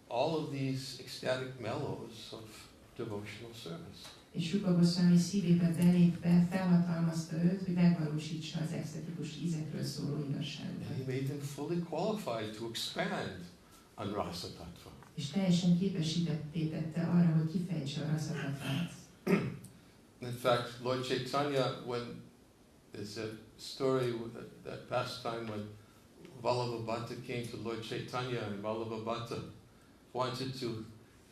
all of these ecstatic mellows of devotional service. És Rupa Goswami szívébe belépve felhatalmazta őt, hogy megvalósítsa az extatikus ízekről szóló igazságokat. And he made him fully qualified to expand on Rasa Tattva. És teljesen képesítetté tette arra, hogy kifejtse a Rasa tattvát. In fact, Lord Chaitanya, when there's a story that pastime when Vallabha Bhatta came to Lord Chaitanya, and Vallabha Bhatta wanted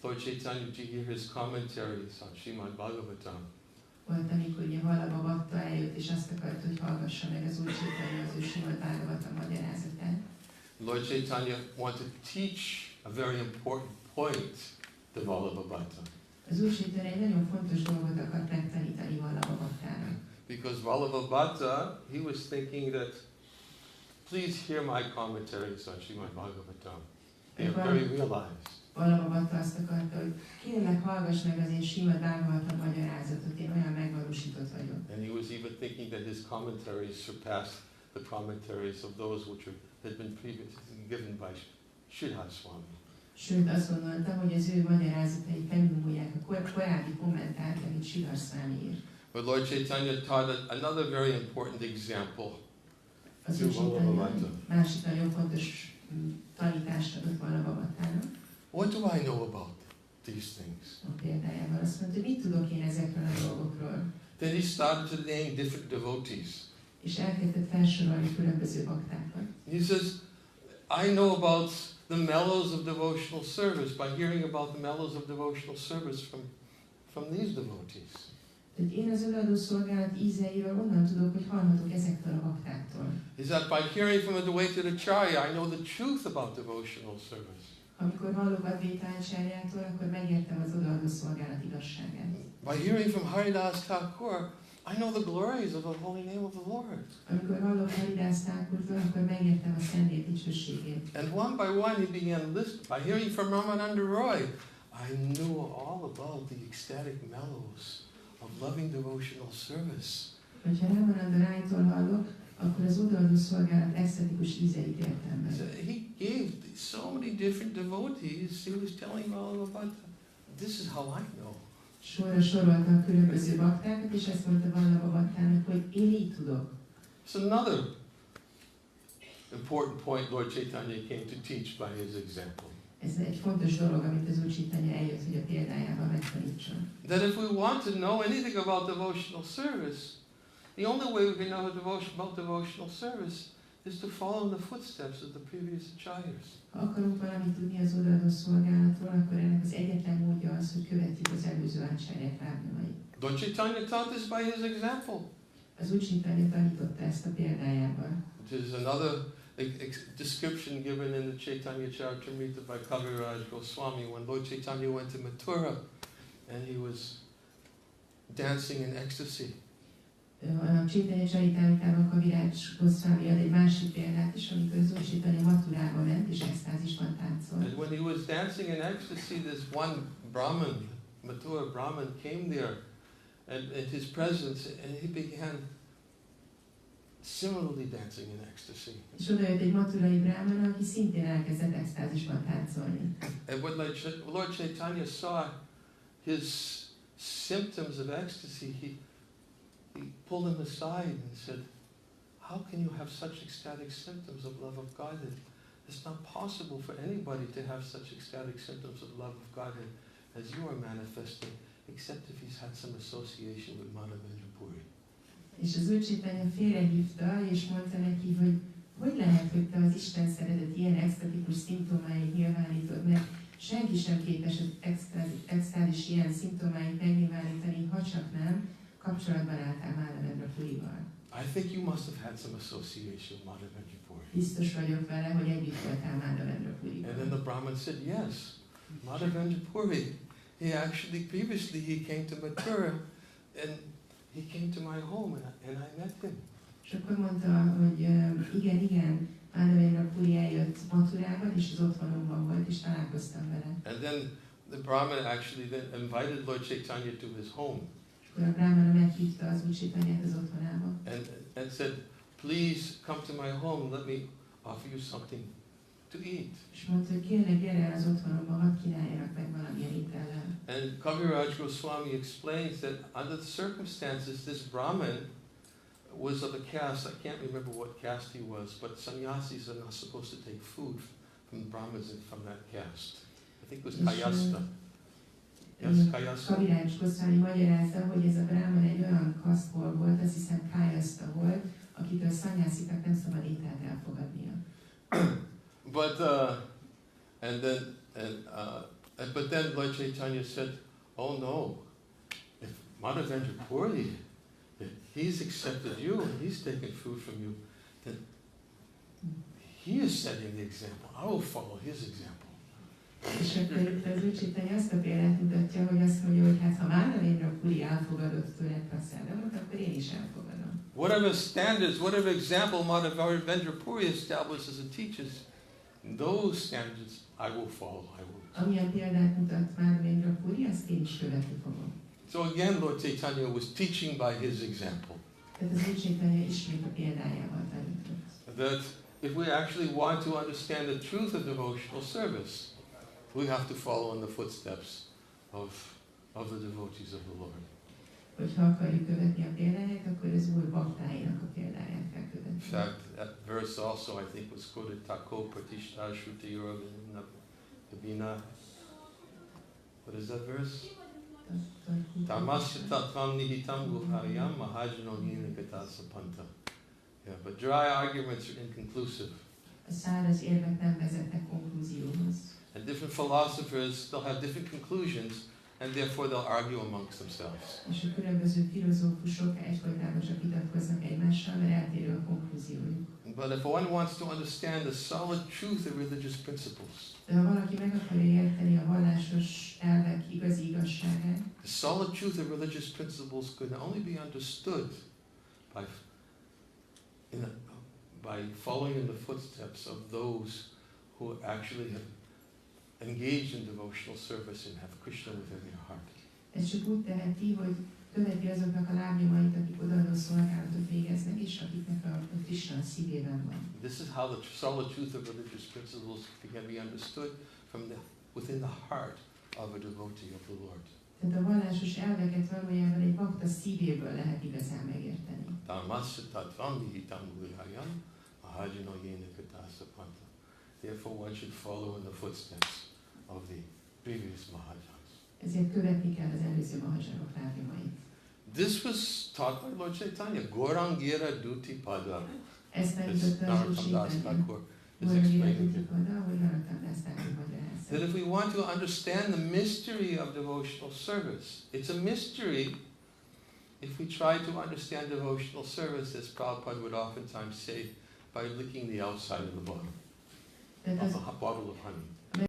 Lord Chaitanya to hear his commentaries on Srimad Bhagavatam. Volt, amikor ugye Vallabha Bhatta eljött, és azt akarta, hogy hallgassa meg az Úr Chaitanya az ő Srimad Bhagavatam magyarázatát. Lord Chaitanya wanted to teach a very important point to Vallabhabhata. Az Úr Chaitanya egy nagyon fontos dolgot akart megtanítani Vallabhabhatának. Because Vallabhabhata, he was thinking that, please hear my commentaries on Srimad Bhagavatam. They are very realized. Vallabhabhata azt akarta, hogy kérlek, hallgass meg az én Srimad Bhagavatam magyarázatot, én olyan megvalósított vagyok. And he was even thinking that his commentaries surpassed the commentaries of those which had been previously given by Sridhar Swami. Sőt, azt gondolta, hogy az ő magyarázatai felülmúlják a korábbi kommentárt, amit Sridhar Swami írt. But Lord Chaitanya taught another very important example Az to Úr Chaitanya Vallabhabhata. másik nagyon fontos tanítást adott Vallabhabhatának. What do I know about these things? A példájával azt mondta, hogy mit tudok én ezekről a dolgokról. Then he started to name different devotees. És elkezdett felsorolni különböző baktákat. He says, I know about the mellows of devotional service by hearing about the mellows of devotional service from these devotees. Tehát én az odaadó szolgálat ízeiről onnan tudok, hogy hallhatok ezektől a baktáktól. Is that by hearing from a Deity acharya, I know the truth about devotional service. Amikor hallok a Deity acharyától, akkor megértem az odaadó szolgálat igazságát. By hearing from Haridas Thakur, I know the glories of the holy name of the Lord. Amikor hallok Haridas Thakurtól, akkor megértem a Szent dicsőségét. And one by one he began listening. By hearing from Ramananda Roy, I knew all about the ecstatic mellows of loving devotional service. Hogyha Ramananda Roytól hallok, akkor az odaadó szolgálat esztetikus ízeit értem meg. He gave so many different devotees. He was telling all about this is how I know. Sorra sorolta a különböző baktákat, és ezt mondta Vallabhabhatának, hogy én így tudok. It's another important point Lord Chaitanya came to teach by his example. Ez egy fontos dolog, amit az Úr Chaitanya eljött, hogy a példájával megtanítson. That if we want to know anything about devotional service, the only way we can know about devotional service is to follow the footsteps of the previous acharyas. Ha akarunk valamit tudni az odaadó szolgálatról, akkor ennek az egyetlen módja az, hogy követjük az előző acharyák lábnyomait. Lord Chaitanya taught this by his example. Az Úr Chaitanya tanította ezt a példájával. It is another description given in the Chaitanya Charitamrita by Kaviraj Goswami when Lord Chaitanya went to Mathura and he was dancing in ecstasy. A Chaitanya Charitamritában Kaviraj Goswami ad egy másik példát is, amikor az Úr Chaitanya Mathurába ment és extázisban táncolt. And when he was dancing in ecstasy, this one Brahman, Mathura Brahman, came there and in his presence and he began similarly dancing in ecstasy. És odajött egy mathurai brahmana, aki szintén elkezdett extázisban táncolni. And when Lord Chaitanya saw his symptoms of ecstasy, he pulled him aside and said, how can you have such ecstatic symptoms of love of Godhead? It's not possible for anybody to have such ecstatic symptoms of love of Godhead as you are manifesting, except if he's had some association with Madhavendra Puri. És az Úr Chaitanya félrehívta, és mondta neki, hogy lehet, hogy te az Isten szeretet ilyen extatikus szimptomáit nyilvánítod meg. Senki sem képes az extázis ilyen szimptomáit megnyilvánítani, ha csak nem kapcsolatban álltál Madhavendra Purival. I think you must have had some association with Madhavendra Puri. Biztos vagyok vele, hogy együtt voltál Madhavendra Purival. And then the Brahmin said, yes, Madhavendra Puri. He actually, previously he came to Mathura and he came to my home and I met him. És akkor mondta, hogy igen, Madhavendra Puri eljött Mathurában, és az otthonomban volt, és találkoztam vele. And then the Brahmin actually then invited Lord Chaitanya to his home. És akkor a brahmana meghívta az Úr Chaitanyát az otthonába. And said, please come to my home, let me offer you something to eat. És mondta, hogy kérlek, gyere el az otthonomba, hadd kínáljanak meg valamilyen étellel. And Kaviraj Goswami explains that under the circumstances, this Brahmin was of a caste, I can't remember what caste he was, but sannyasis are not supposed to take food from Brahmins and from that caste. I think it was Kayasta. Yes, Kayasta. Kaviraj Goswami magyarázza, hogy ez a brahman egy olyan kasztból volt, azt hiszem Kayasta volt, akitől szannyászitak nem szabad ételt elfogadnia. But then Lord Chaitanya said, oh no, if Madhavendra Puri, if he's accepted you and he's taken food from you, then he is setting the example. I will follow his example. És akkor itt az Úr Chaitanya azt a példát mutatja, hogy azt mondja, hogy hát ha Madhavendra Puri elfogadott tőle prasadamot, akkor én is elfogadom. Whatever standards, whatever example Madhavendra Puri establishes and teaches, those standards I will follow. Amilyen példát mutat Madhavendra Puri, azt én is követni fogom. So again, Lord Chaitanya was teaching by his example. Tehát az Úr Chaitanya ismét a példájával tanított. That if we actually want to understand the truth of devotional service, we have to follow in the footsteps of the devotees of the Lord. Hogyha akarjuk követni a példáját, akkor az Úr baktáinak a példáját kell követni. In fact, that verse also, I think, was quoted, Tako Pratishta Shruti Yorabina. What is that verse? Tamasya Tatvam Nihitam Guhayam Mahajano Hinakatasa Panta. Yeah, but dry arguments are inconclusive. A száraz érvek nem vezetnek konklúzióhoz. And different philosophers, they'll have different conclusions, and therefore they'll argue amongst themselves. És a különböző filozófusok egyfolytában csak vitatkoznak egymással, mert eltérő a konklúziójuk. But if one wants to understand the solid truth of religious principles, De ha valaki meg akarja érteni a vallásos elvek igazi igazságát, the solid truth of religious principles can only be understood by following in the footsteps of those who actually have engaged in devotional service and have Krishna within their heart. ez csak úgy teheti, hogy követi azoknak a lábnyomait, akik odaadó szolgálatot végeznek, és akiknek a Krishna szívében van. This is how the solid truth of religious principles can be understood from within the heart of a devotee of the Lord. Tehát a vallásos elveket valójában egy bakta szívéből lehet igazán megérteni. Therefore one should follow in the footsteps of the previous Mahajans. Ezért követni kell az előző mahajánok lábnyomait. This was taught by Lord Chaitanya. Gorangira Duti Pada. Ezt tanította az Úr Chaitanya. Gorangira Duti Pada, ahogy Narottam Thakur magyarázta. That if we want to understand the mystery of devotional service, it's a mystery. If we try to understand devotional service, as Prabhupada would oftentimes say, by licking the outside of the bottle, of a bottle of honey.